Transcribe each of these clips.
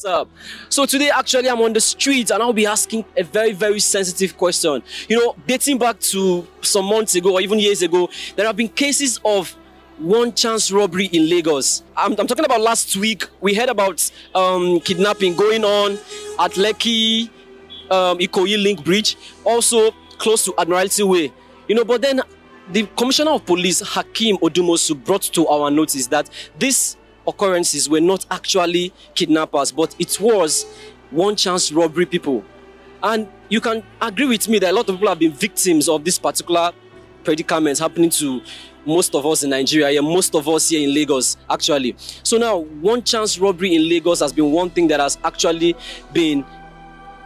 up? So today actually I'm on the street and I'll be asking a very, very sensitive question. You know, dating back to some months ago or even years ago, there have been cases of one chance robbery in Lagos. I'm talking about last week. We heard about kidnapping going on at Lekki, Ikoyi Link Bridge, also close to Admiralty Way. You know, but then the Commissioner of Police, Hakeem Odumosu, brought to our notice that these occurrences were not actually kidnappers, but it was one chance robbery people. And you can agree with me that a lot of people have been victims of this particular predicament happening to most of us in Nigeria, most of us here in Lagos, actually. So now, one chance robbery in Lagos has been one thing that has actually been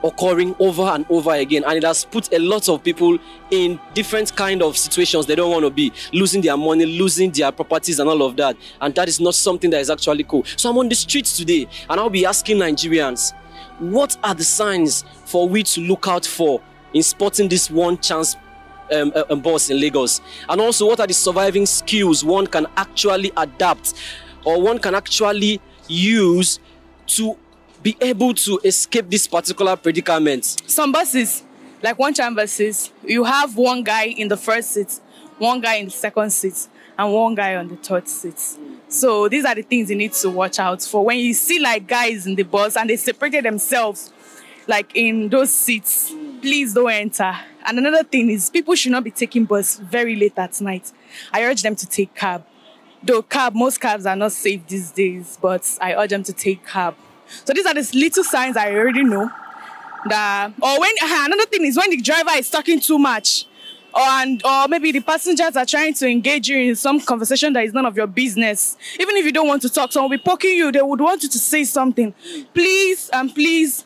occurring over and over again, and it has put a lot of people in different kind of situations they don't want to be, losing their money, losing their properties and all of that, and that is not something that is actually cool. So I'm on the streets today and I'll be asking Nigerians, what are the signs for we to look out for in spotting this one chance boss in Lagos, and also what are the surviving skills one can actually adapt or one can actually use to be able to escape this particular predicament. Some buses, like one chance buses, you have one guy in the first seat, one guy in the second seat, and one guy on the third seat. So these are the things you need to watch out for. When you see like guys in the bus and they separated themselves like in those seats, please don't enter. And another thing is people should not be taking bus very late at night. I urge them to take cab. Though most cabs are not safe these days, but I urge them to take cab. So these are the little signs I already know. Or when another thing is when the driver is talking too much, or maybe the passengers are trying to engage you in some conversation that is none of your business. Even if you don't want to talk, someone will be poking you. They would want you to say something. Please and please,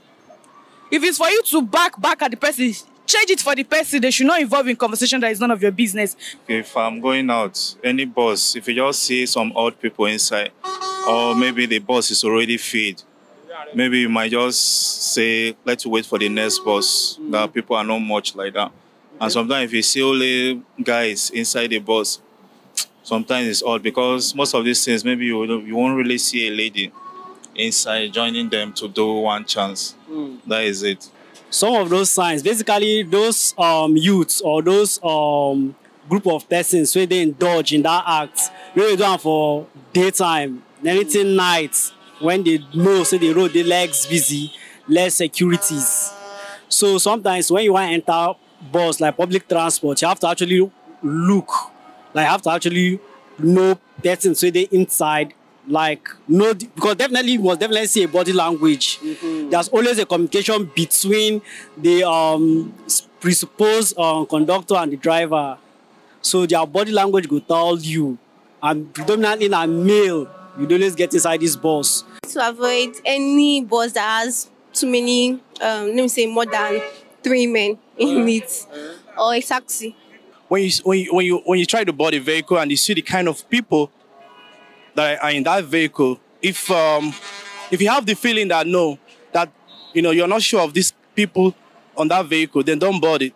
if it's for you to back at the person, change it for the person. They should not involve in conversation that is none of your business. If I'm going out, any bus, if you just see some odd people inside, or maybe the bus is already filled, maybe you might just say, let's wait for the next bus. That people are not much like that. And sometimes if you see only guys inside the bus, sometimes it's odd because most of these things, maybe you won't really see a lady inside joining them to do one chance. That is it. Some of those signs, basically those youths or those group of persons where they indulge in that act, really do it for daytime, anything night, when they know, say the road, the legs busy, less securities. So sometimes when you want to enter bus, like public transport, you have to actually look, like you have to actually know persons where they inside, like no, because you must definitely see a body language. There's always a communication between the presupposed conductor and the driver. So their body language will tell you, and predominantly in a male, you don't always get inside this bus. To avoid any bus that has too many, let me say more than 3 men in it, or a taxi. When you try to board a vehicle and you see the kind of people that are in that vehicle, if you have the feeling that you're not sure of these people on that vehicle, then don't board it.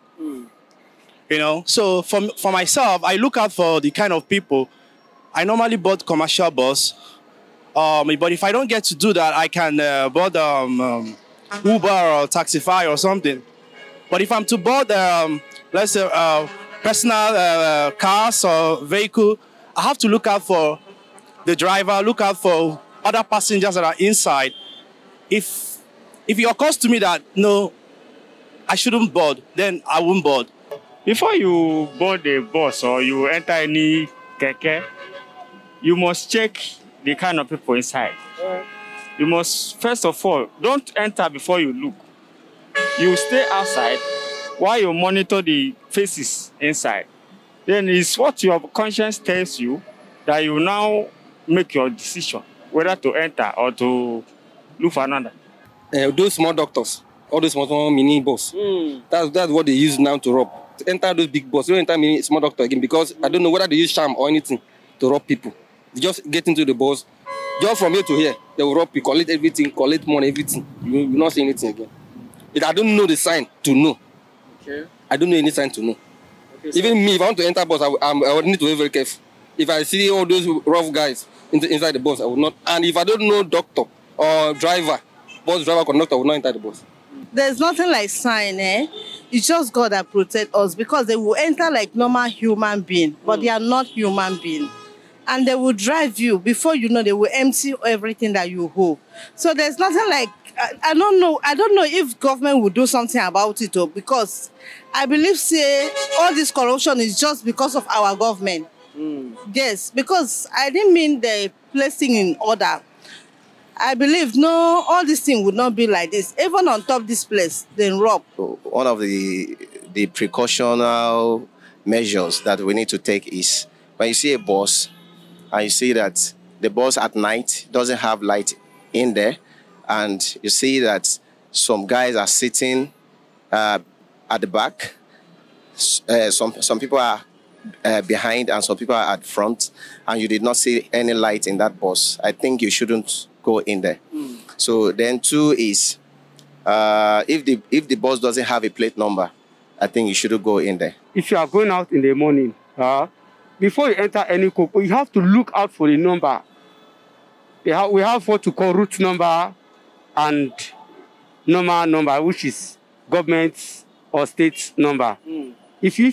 So for myself, I look out for the kind of people. I normally board commercial bus, but if I don't get to do that, I can board Uber or Taxify or something. But if I'm to board, let's say personal cars or vehicle, I have to look out for the driver, look out for other passengers that are inside. If it occurs to me that no, I shouldn't board, then I won't board. Before you board a bus or you enter any keke, you must check the kind of people inside. You must, first of all, don't enter before you look. You stay outside while you monitor the faces inside. Then it's what your conscience tells you that you now make your decision whether to enter or to look for another. Those small doctors, all those small mini bus, that's what they use now to rob. To enter those big bus, don't enter mini small doctor again, because I don't know whether they use sham or anything to rob people. They just get into the bus, just from here to here, they will rob you, collect everything, collect money, everything. You will not see anything again. But I don't know the sign to know. Okay. I don't know any sign to know. Okay, even me, if I want to enter bus, I would need to be very careful. If I see all those rough guys inside the bus, I would not. And if I don't know doctor or driver, bus driver, conductor will not enter the bus. There's nothing like sign, eh? It's just God that protects us because they will enter like normal human being, but they are not human being. And they will drive you. Before you know, they will empty everything that you hold. So there's nothing like, I don't know if government will do something about it, because I believe, say, all this corruption is just because of our government. Yes, because I didn't mean the placing in order. I believe, no, all this thing would not be like this. Even on top of this place, then rob. One of the precautional measures that we need to take is when you see a bus and you see that the bus at night doesn't have light in there, and you see that some guys are sitting at the back, some people are behind and some people are at front, and you did not see any light in that bus, I think you shouldn't go in there. So then 2 is if the bus doesn't have a plate number, I think you shouldn't go in there. If you are going out in the morning, before you enter any cocoa, you have to look out for the number. We have what to call route number and normal number, which is government or state number. If you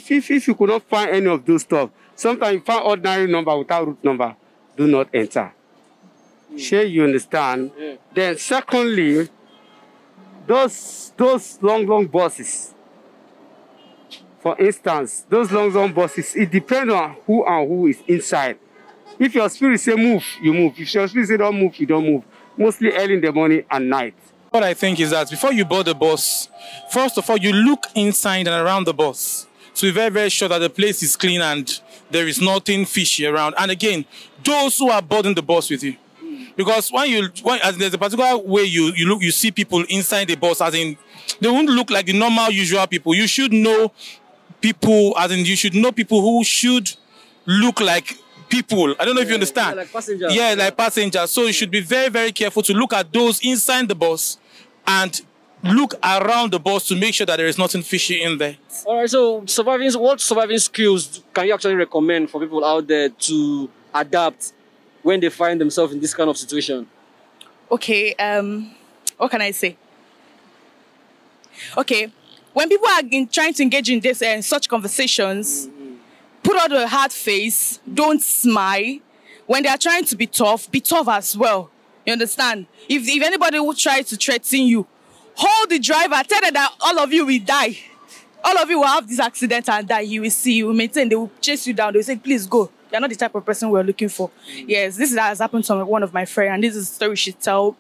could not find any of those stuff, sometimes you find ordinary number without route number, do not enter. Sure, you understand? Yeah. Then secondly, those long buses, for instance, those long buses, it depends on who is inside. If your spirit say move, you move. If your spirit say don't move, you don't move. Mostly early in the morning and night. What I think is that before you board the bus, first of all, you look inside and around the bus to be very, very sure that the place is clean and there is nothing fishy around. And again, those who are boarding the bus with you. Because as there's a particular way you see people inside the bus, as in they won't look like the normal usual people. You should know people, as in you should know people who should look like people. I don't know if you understand. Yeah, like passengers. Yeah, like passengers. So you should be very, very careful to look at those inside the bus and look around the bus to make sure that there is nothing fishy in there. All right, so what surviving skills can you actually recommend for people out there to adapt when they find themselves in this kind of situation? Okay, what can I say? Okay, when people are trying to engage in this such conversations, put on a hard face, don't smile. When they are trying to be tough as well. You understand? If anybody will try to threaten you, hold the driver, tell them that all of you will die. All of you will have this accident and die. You will see, you will maintain, they will chase you down. They will say, please go. You're not the type of person we're looking for. Yes, this has happened to one of my friends, and this is a story she tell.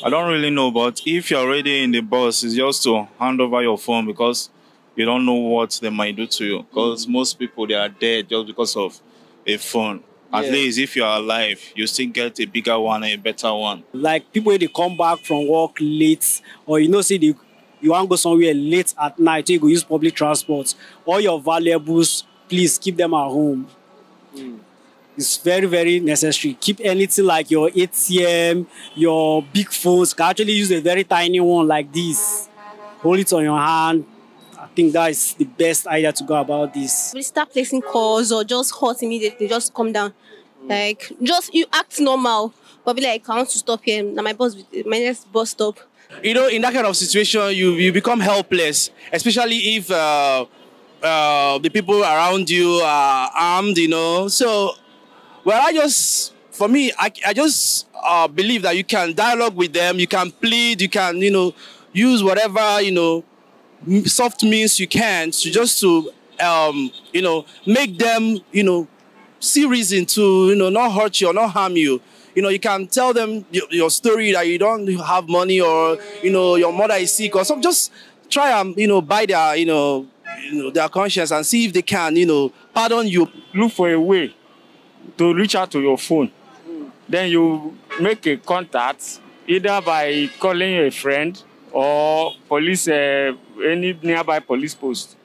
I don't really know, but if you're already in the bus, it's just to hand over your phone because you don't know what they might do to you. Because most people, they are dead just because of a phone. At least if you are alive, you still get a bigger one and a better one. Like people when they come back from work late, or you want to go somewhere late at night, you go use public transport. All your valuables, please keep them at home. It's very, very necessary. Keep anything like your ATM, your big phones. You can actually use a very tiny one like this. Hold it on your hand. I think that is the best idea to go about this. We start placing calls or just halt immediately, just come down. Like, just you act normal, but be like, I want to stop here. Now my next bus stop. You know, in that kind of situation, you become helpless, especially if the people around you are armed, you know. So, well, I just believe that you can dialogue with them, you can plead, you can, you know, use whatever, you know, soft means you can to just to, you know, make them, you know, see reason to, you know, not hurt you or not harm you. You know, you can tell them your story that you don't have money or, you know, your mother is sick or something. Just try and, you know, buy their, you know, their conscience and see if they can, you know, pardon you. Look for a way to reach out to your phone. Then you make a contact either by calling a friend or police, any nearby police post.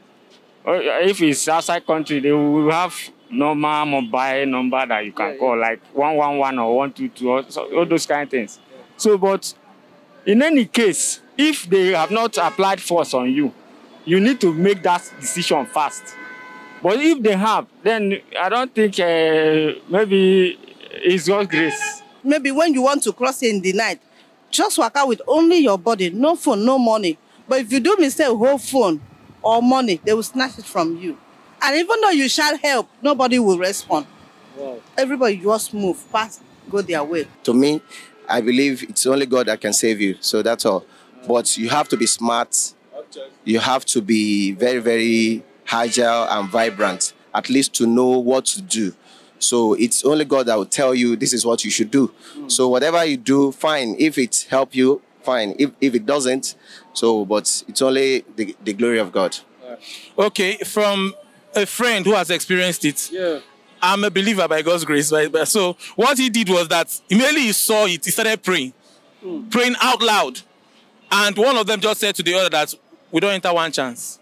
Or if it's outside country, they will have normal mobile number that you can call, like 111 or 122, or all those kind of things. So, but in any case, if they have not applied force on you, you need to make that decision fast. But if they have, then I don't think maybe it's God's grace. Maybe when you want to cross in the night, Just work out with only your body, no phone, no money. But if you do mistake, hold phone or money, they will snatch it from you. And even though you shall help, nobody will respond. Wow. Everybody just move, pass, go their way. To me, I believe it's only God that can save you. So that's all. But you have to be smart. You have to be very, very agile and vibrant, at least to know what to do. So it's only God that will tell you this is what you should do. So whatever you do, fine. If it helps you, fine. If it doesn't, so, but it's only the glory of God. Okay, from a friend who has experienced it. Yeah. I'm a believer by God's grace. But so what he did was that immediately he saw it, he started praying. Praying out loud. And one of them just said to the other that we don't enter one chance.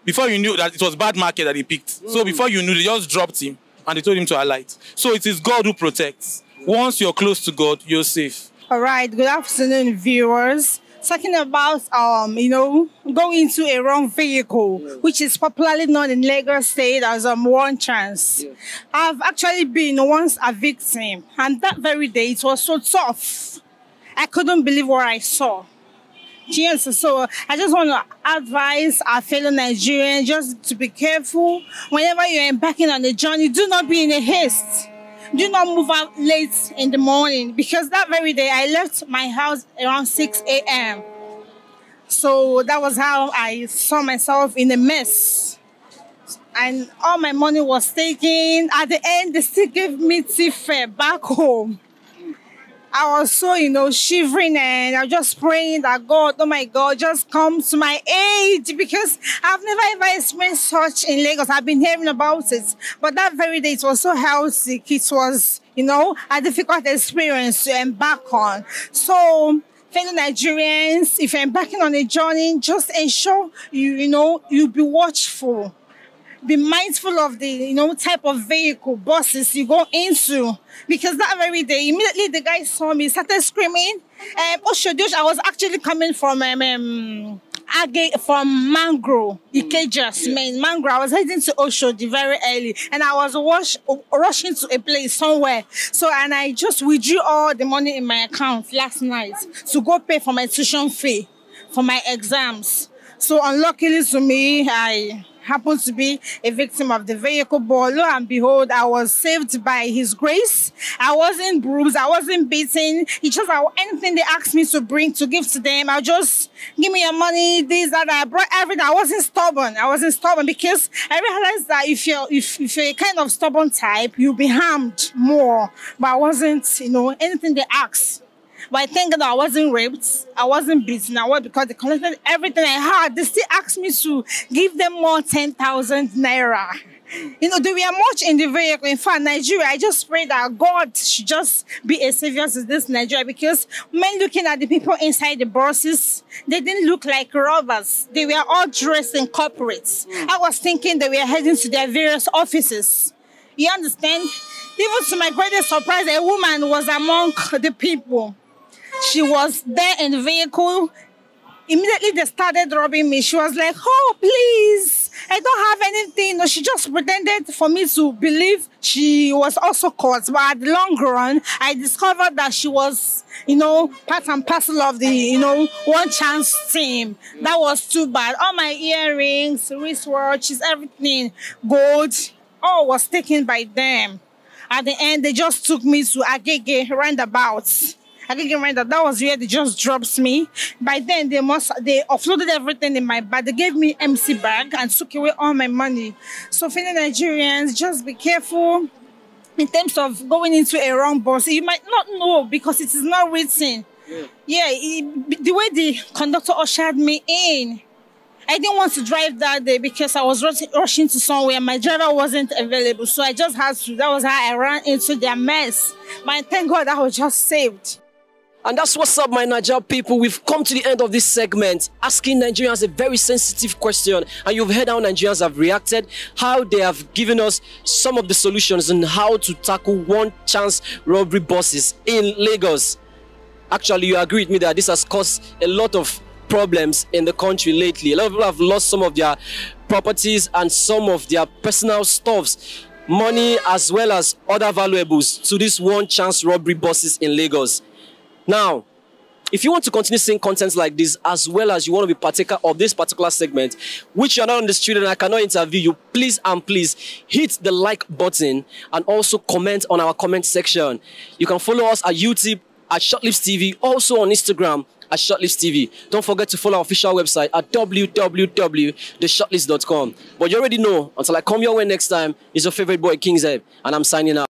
Before you knew that it was bad market that he picked. So before you knew, they just dropped him and they told him to alight. So it is God who protects. Once you're close to God, you're safe. All right, good afternoon, viewers. Talking about, going into a wrong vehicle, which is popularly known in Lagos State as one chance. Yeah. I've actually been once a victim, and that very day it was so tough. I couldn't believe what I saw. Yes, so I just want to advise our fellow Nigerians just to be careful. Whenever you're embarking on a journey, do not be in a haste. Do not move out late in the morning, because that very day I left my house around 6 a.m. So that was how I saw myself in a mess. And all my money was taken. At the end, they still gave me tea fare back home. I was so, shivering, and I was just praying that God, oh my God, just come to my aid, because I've never ever experienced such in Lagos. I've been hearing about it. But that very day, it was so healthy. It was, a difficult experience to embark on. So, fellow Nigerians, if you're embarking on a journey, just ensure you be watchful. Be mindful of the, type of vehicle, buses you go into. Because that very day, immediately the guy saw me, started screaming. I was actually coming from Mangrove, Ikeja's main Mangrove. I was heading to Oshodi very early, and I was rushing to a place somewhere. So, and I just withdrew all the money in my account last night to go pay for my tuition fee for my exams. So, unluckily to me, I happened to be a victim of the vehicle, but lo and behold, I was saved by his grace. I wasn't bruised, I wasn't beaten. It's just anything they asked me to bring to give to them, I'll just give me your money, this, that. I brought everything. I wasn't stubborn because I realized that if you're a kind of stubborn type, you'll be harmed more. But I wasn't, anything they asked. But I thank God I wasn't raped, I wasn't beaten, because they collected everything I had. They still asked me to give them more 10,000 naira. They were much in the vehicle. In fact, Nigeria, I just pray that God should just be a savior to this Nigeria, because when looking at the people inside the buses, they didn't look like robbers. They were all dressed in corporates. I was thinking they were heading to their various offices. You understand? Even to my greatest surprise, a woman was among the people. She was there in the vehicle. Immediately they started robbing me. She was like, oh, please, I don't have anything. No, she just pretended for me to believe she was also caught. But at the long run, I discovered that she was, part and parcel of the, One Chance team. That was too bad. All my earrings, wristwatches, everything, gold, all was taken by them. At the end, they just took me to Agege roundabouts. That was where they just dropped me. By then, they offloaded everything in my bag. They gave me MC bag and took away all my money. So, fellow Nigerians, just be careful in terms of going into a wrong bus. You might not know because it is not written. The way the conductor ushered me in, I didn't want to drive that day because I was rushing to somewhere. My driver wasn't available, so I just had to. That was how I ran into their mess. But thank God I was just saved. And that's what's up, my Naija people. We've come to the end of this segment, asking Nigerians a very sensitive question. And you've heard how Nigerians have reacted, how they have given us some of the solutions on how to tackle one chance robbery buses in Lagos. Actually, you agree with me that this has caused a lot of problems in the country lately. A lot of people have lost some of their properties and some of their personal stuffs, money as well as other valuables to these one chance robbery buses in Lagos. Now, if you want to continue seeing content like this, as well as you want to be partaker of this particular segment, which you're not on the street and I cannot interview you, please and please hit the like button and also comment on our comment section. You can follow us at YouTube at ShutlipsTV, also on Instagram at ShutlipsTV. Don't forget to follow our official website at www.theshutlips.com. But you already know, until I come your way next time, it's your favorite boy, King Zeb, and I'm signing out.